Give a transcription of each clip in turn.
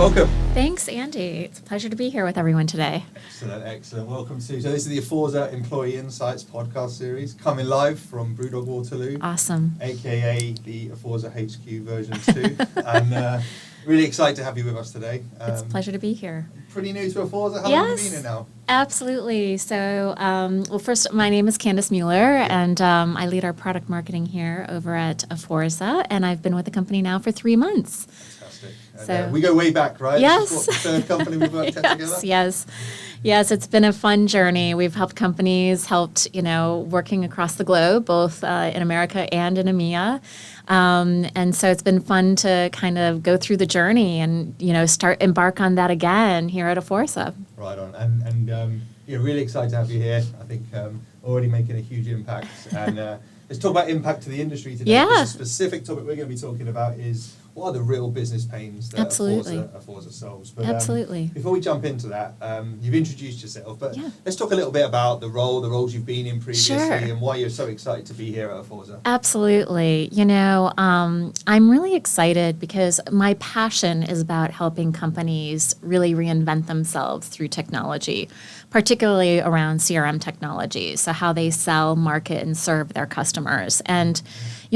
welcome. Thanks, Andy. It's a pleasure to be here with everyone today. Excellent. Welcome to, so this is the Aforza Employee Insights podcast series, coming live from BrewDog Waterloo. Awesome. AKA the Aforza HQ version 2. And really excited to have you with us today. It's a pleasure to be here. Pretty new to Aforza. How long have you been here now? Absolutely. So, well, first, my name is Candice Mueller, and I lead our product marketing here over at Aforza, and I've been with the company now for 3 months. Fantastic. So, and, we go way back, right? Yes. This is what, the third company we've worked at together? Yes, it's been a fun journey. We've helped companies, working across the globe, both in America and in EMEA. And so it's been fun to kind of go through the journey and, embark on that again here at Aforza. Right on. And really excited to have you here. I think already making a huge impact. And let's talk about impact to the industry today. Yeah. The specific topic we're going to be talking about is what are the real business pains that Aforza solves. But, Absolutely. Before we jump into that, you've introduced yourself, but let's talk a little bit about the roles you've been in previously, and why you're so excited to be here at Aforza. Absolutely. I'm really excited because my passion is about helping companies really reinvent themselves through technology, particularly around CRM technology, so how they sell, market, and serve their customers. And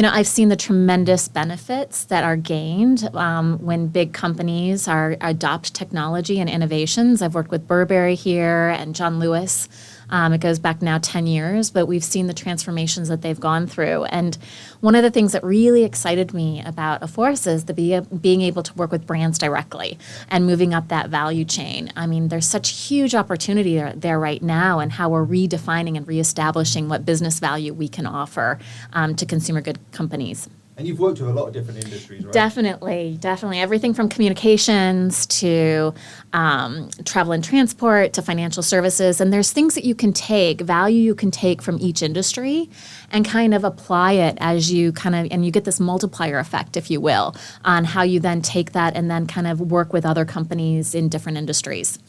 I've seen the tremendous benefits that are gained when big companies adopt technology and innovations. I've worked with Burberry here and John Lewis. It goes back now 10 years, but we've seen the transformations that they've gone through. And one of the things that really excited me about Aforza is being able to work with brands directly and moving up that value chain. I mean, there's such huge opportunity there right now, and how we're redefining and reestablishing what business value we can offer to consumer good companies. And you've worked with a lot of different industries, right? Definitely. Everything from communications to travel and transport to financial services. And there's things that value you can take from each industry and kind of apply it as you and you get this multiplier effect, if you will, on how you then take that and then kind of work with other companies in different industries.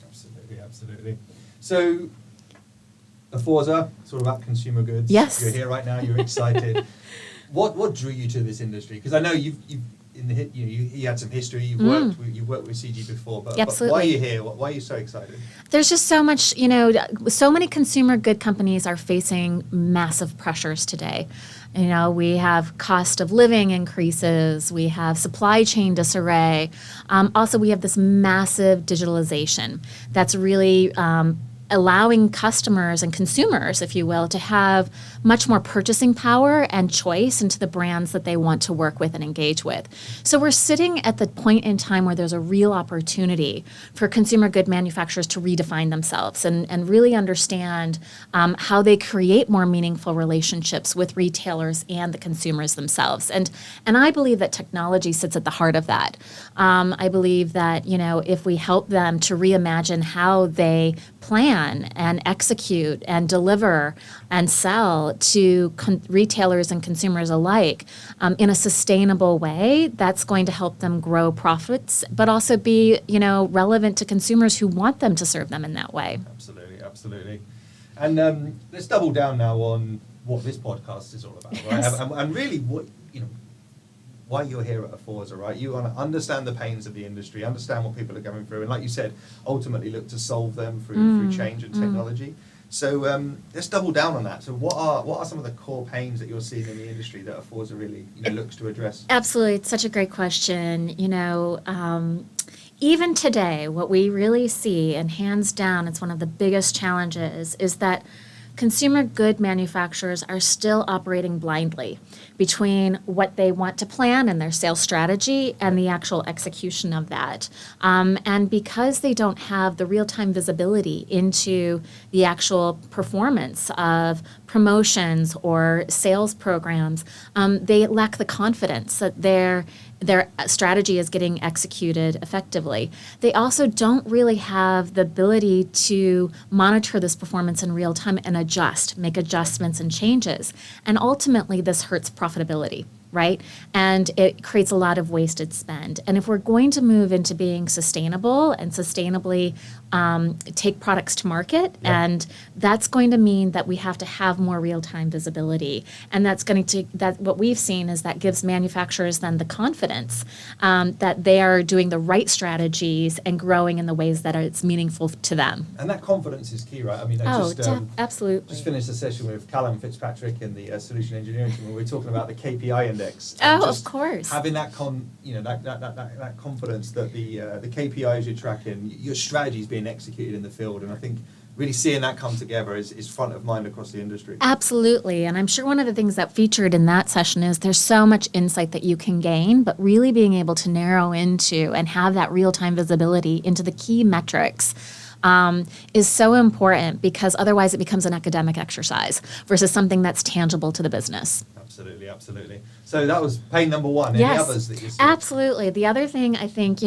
Absolutely. So, Aforza, it's all about consumer goods. Yes. You're here right now, you're excited. What drew you to this industry? Because I know you had some history. You've worked with CG before, but why are you here? Why are you so excited? There's just so much. So many consumer good companies are facing massive pressures today. We have cost of living increases. We have supply chain disarray. Also, we have this massive digitalization that's really allowing customers and consumers, if you will, to have much more purchasing power and choice into the brands that they want to work with and engage with. So we're sitting at the point in time where there's a real opportunity for consumer good manufacturers to redefine themselves and really understand how they create more meaningful relationships with retailers and the consumers themselves. And I believe that technology sits at the heart of that. I believe that, if we help them to reimagine how they plan and execute and deliver and sell to retailers and consumers alike in a sustainable way, that's going to help them grow profits, but also be, relevant to consumers who want them to serve them in that way. Absolutely. And let's double down now on what this podcast is all about, right? Yes. And really why you're here at Aforza, right? You want to understand the pains of the industry, understand what people are going through, and like you said, ultimately look to solve them through change and technology. So let's double down on that. So what are some of the core pains that you're seeing in the industry that Aforza really looks to address? Absolutely, it's such a great question. Even today, what we really see, and hands down, it's one of the biggest challenges, is that consumer good manufacturers are still operating blindly between what they want to plan and their sales strategy and the actual execution of that. And because they don't have the real-time visibility into the actual performance of promotions or sales programs, they lack the confidence that their strategy is getting executed effectively. They also don't really have the ability to monitor this performance in real time and make adjustments and changes. And ultimately, this hurts profitability. right? And it creates a lot of wasted spend. And if we're going to move into being sustainable and sustainably take products to market, and that's going to mean that we have to have more real-time visibility. And that's going to, that what we've seen is that gives manufacturers then the confidence that they are doing the right strategies and growing in the ways that it's meaningful to them. And that confidence is key, right? I mean, Absolutely. Just finished a session with Callum Fitzpatrick in the solution engineering team, where we were talking about the KPI index. Oh, of course. Having that that confidence that the KPIs you're tracking, your strategy is being executed in the field, and I think really seeing that come together is front of mind across the industry. Absolutely. And I'm sure one of the things that featured in that session is there's so much insight that you can gain, but really being able to narrow into and have that real-time visibility into the key metrics is so important, because otherwise it becomes an academic exercise versus something that's tangible to the business. Absolutely. So that was pain number one. Any others that you see? Absolutely. The other thing, I think,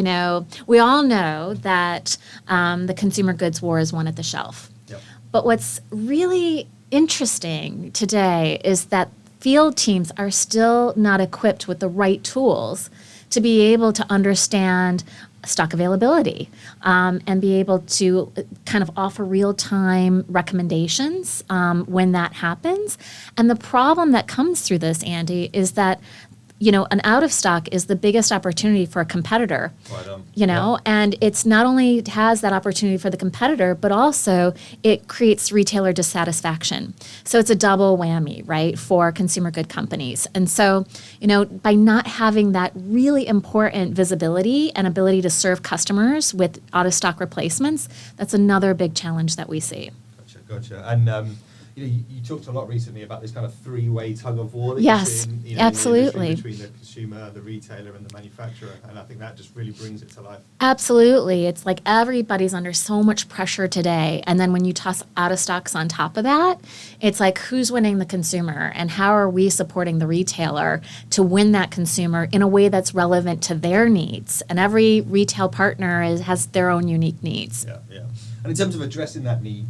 we all know that the consumer goods war is won at the shelf. Yep. But what's really interesting today is that field teams are still not equipped with the right tools to be able to understand stock availability and be able to kind of offer real-time recommendations when that happens. And the problem that comes through this, Andy, is that an out of stock is the biggest opportunity for a competitor. Right, and it's not only has that opportunity for the competitor, but also it creates retailer dissatisfaction. So it's a double whammy, right, for consumer good companies. And so, by not having that really important visibility and ability to serve customers with out of stock replacements, that's another big challenge that we see. Gotcha. And you talked a lot recently about this kind of three-way tug of war that Yes, you see in absolutely. the industry between the consumer, the retailer, and the manufacturer, and I think that just really brings it to life. Absolutely. It's like everybody's under so much pressure today, and then when you toss out of stocks on top of that, it's like who's winning the consumer, and how are we supporting the retailer to win that consumer in a way that's relevant to their needs? And every retail partner has their own unique needs. Yeah. And in terms of addressing that need,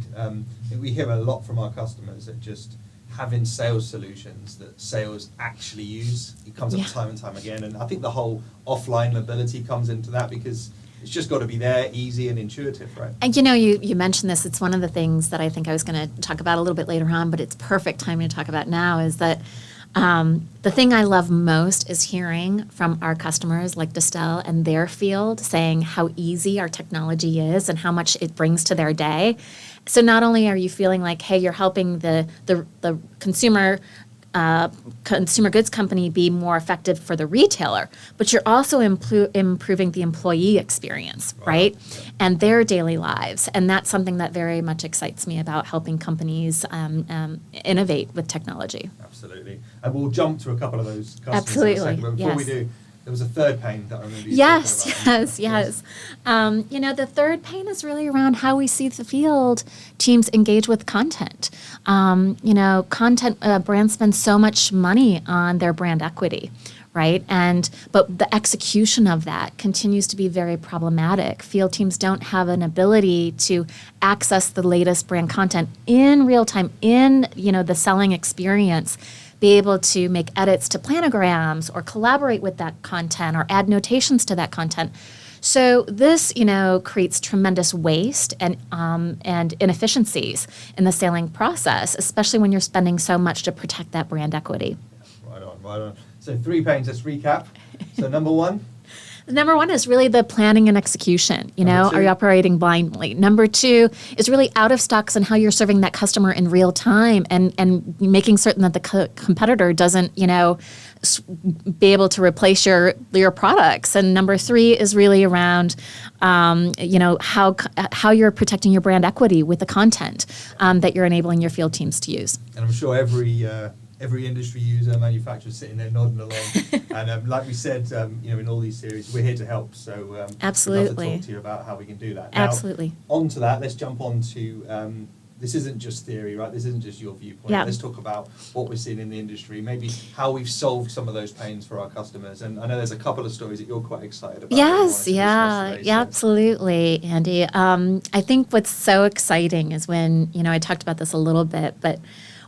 we hear a lot from our customers that just having sales solutions that sales actually use. It comes up time and time again. And I think the whole offline mobility comes into that, because it's just got to be there, easy and intuitive, right? And you mentioned this. It's one of the things that I think I was going to talk about a little bit later on, but it's perfect timing to talk about now, is that the thing I love most is hearing from our customers like Distel and their field saying how easy our technology is and how much it brings to their day. So not only are you feeling like, hey, you're helping the consumer goods company be more effective for the retailer, but you're also improving the employee experience, right? Yeah. And their daily lives. And that's something that very much excites me about helping companies innovate with technology. Absolutely. And we'll jump to a couple of those customers Absolutely. in a second. But before we do, there was a third pain that I remember you Yes. talking about. The third pain is really around how we see the field teams engage with content. Brands spend so much money on their brand equity, right? But the execution of that continues to be very problematic. Field teams don't have an ability to access the latest brand content in real time, in the selling experience, be able to make edits to planograms or collaborate with that content or add notations to that content. So this, creates tremendous waste and inefficiencies in the selling process, especially when you're spending so much to protect that brand equity. Right on. So 3 pains, let's recap. So number one? Number one is really the planning and execution. Are you operating blindly? Number 2 is really out of stocks and how you're serving that customer in real time and making certain that the competitor doesn't, be able to replace your products. And number 3 is really around, how you're protecting your brand equity with the content that you're enabling your field teams to use. And I'm sure every industry user, manufacturer sitting there nodding along. And like we said, in all these series, we're here to help. So absolutely, we'd love to talk to you about how we can do that. Now, absolutely. On to that, let's jump on to, this isn't just theory, right? This isn't just your viewpoint. Yeah. Let's talk about what we're seeing in the industry, maybe how we've solved some of those pains for our customers. And I know there's a couple of stories that you're quite excited about. Yes, absolutely, Andy. I think what's so exciting is when, I talked about this a little bit, but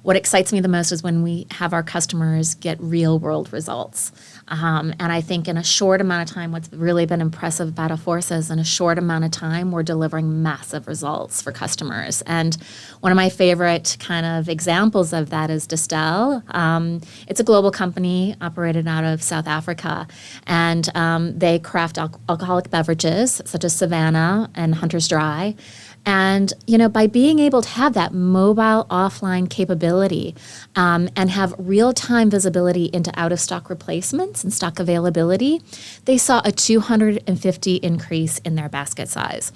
what excites me the most is when we have our customers get real world results. And I think in a short amount of time, what's really been impressive about Aforza is in a short amount of time, we're delivering massive results for customers. And one of my favorite kind of examples of that is Distel. It's a global company operated out of South Africa, and they craft alcoholic beverages such as Savannah and Hunter's Dry. And, by being able to have that mobile offline capability and have real-time visibility into out-of-stock replacements and stock availability, they saw a 250 increase in their basket size.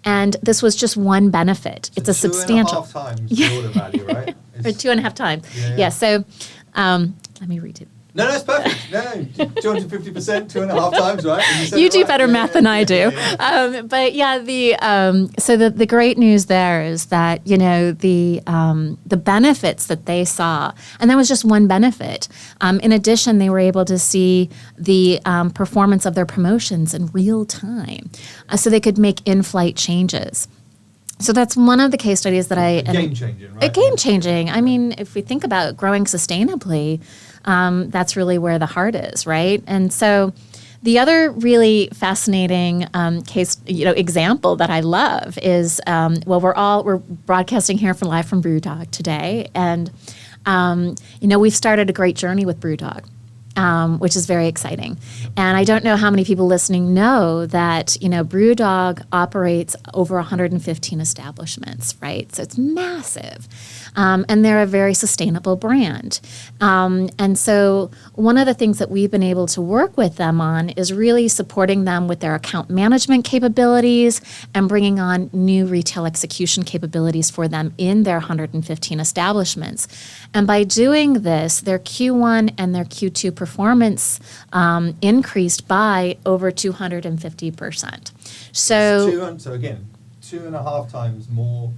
And this was just one benefit. It's a substantial. 2.5 times the order value, right? Or 2.5 times. Yeah. So let me read it. No, it's perfect. No, 250%, 2.5 times, right? You do better math than I do. But yeah, the great news there is that the benefits that they saw, and that was just one benefit. In addition, they were able to see the performance of their promotions in real time, so they could make in-flight changes. So that's one of the case studies that game-changing, right? Game-changing. I mean, if we think about growing sustainably, that's really where the heart is, right? And so the other really fascinating case, example that I love is, we're broadcasting here live from BrewDog today, and we've started a great journey with BrewDog. Which is very exciting. And I don't know how many people listening know that, BrewDog operates over 115 establishments, right? So it's massive. And they're a very sustainable brand. And so one of the things that we've been able to work with them on is really supporting them with their account management capabilities and bringing on new retail execution capabilities for them in their 115 establishments. And by doing this, their Q1 and their Q2 performance increased by over 250%. So again, 2.5 times more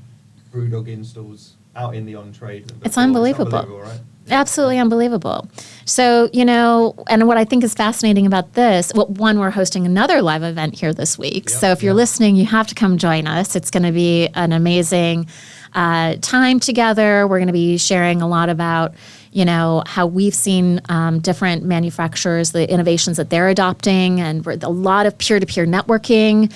BrewDog installs out in the on-trade. It's unbelievable. Right? Absolutely unbelievable. So, and what I think is fascinating about this, one, we're hosting another live event here this week. So if you're listening, you have to come join us. It's going to be an amazing time together. We're going to be sharing a lot about how we've seen different manufacturers, the innovations that they're adopting, and a lot of peer-to-peer networking.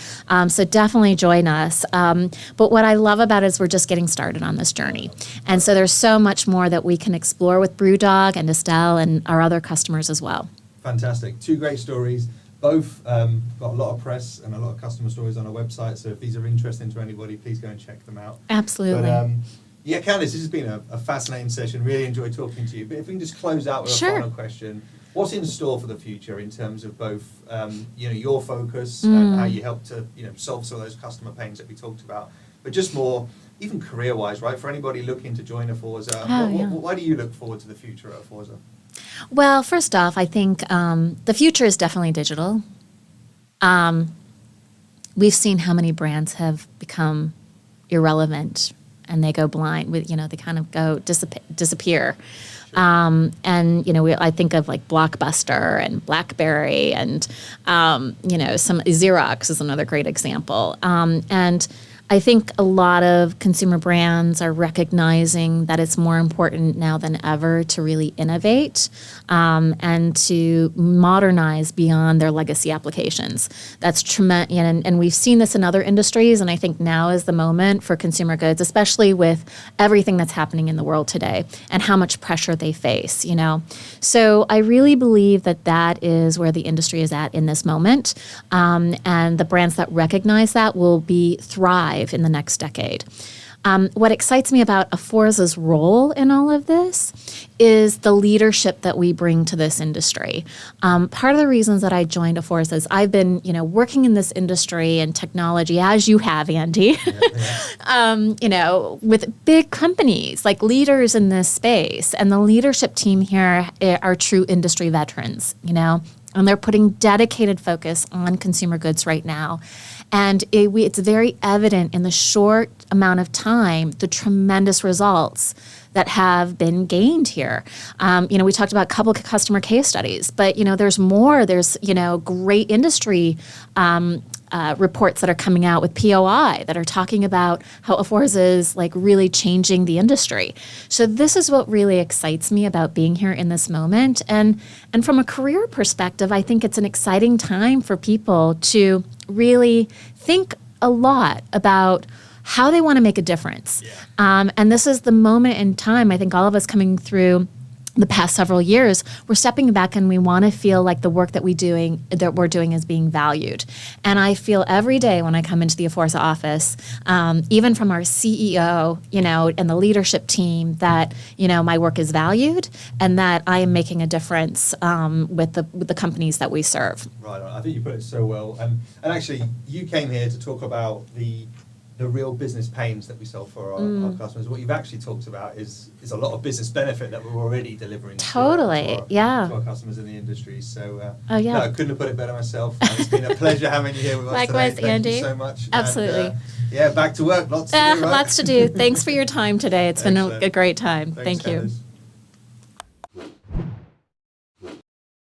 So definitely join us. But what I love about it is we're just getting started on this journey. And so there's so much more that we can explore with BrewDog and Distel and our other customers as well. Fantastic. 2 great stories. Both got a lot of press and a lot of customer stories on our website. So if these are interesting to anybody, please go and check them out. Absolutely. But, yeah, Candice, this has been a fascinating session. Really enjoyed talking to you. But if we can just close out with a final question. What's in store for the future in terms of both, your focus and how you help to, solve some of those customer pains that we talked about, but just more, even career-wise, right? For anybody looking to join Aforza, why do you look forward to the future at Aforza? Well, first off, I think the future is definitely digital. We've seen how many brands have become irrelevant and they go blind with, they kind of go disappear. Sure. I think of like Blockbuster and BlackBerry and, some Xerox is another great example. And I think a lot of consumer brands are recognizing that it's more important now than ever to really innovate and to modernize beyond their legacy applications. That's tremendous, and we've seen this in other industries, and I think now is the moment for consumer goods, especially with everything that's happening in the world today and how much pressure they face, So I really believe that is where the industry is at in this moment, and the brands that recognize that will thrive in the next decade. What excites me about Aforza's role in all of this is the leadership that we bring to this industry. Part of the reasons that I joined Aforza is I've been, working in this industry and technology, as you have, Andy, with big companies, like leaders in this space. And the leadership team here are true industry veterans, and they're putting dedicated focus on consumer goods right now. And it's very evident in the short amount of time, the tremendous results that have been gained here. We talked about a couple of customer case studies, but, there's more. There's, great industry reports that are coming out with POI that are talking about how Aforza is like really changing the industry. So this is what really excites me about being here in this moment. And from a career perspective, I think it's an exciting time for people to really think a lot about how they want to make a difference. And this is the moment in time, I think all of us coming through the past several years, we're stepping back and we want to feel like the work that we're doing is being valued. And I feel every day when I come into the Aforza office, even from our CEO, and the leadership team, that, my work is valued and that I am making a difference with the companies that we serve. Right, I think you put it so well. And actually, you came here to talk about the real business pains that we solve for our customers. What you've actually talked about is a lot of business benefit that we're already delivering to our customers in the industry. So I couldn't have put it better myself. And it's been a pleasure having you here with us Likewise, today. Thank Andy. you so much. Absolutely. And, back to work. Lots to do, right? Lots to do. Thanks for your time today. It's been Excellent. a great time. Thanks, Thank you. Candice.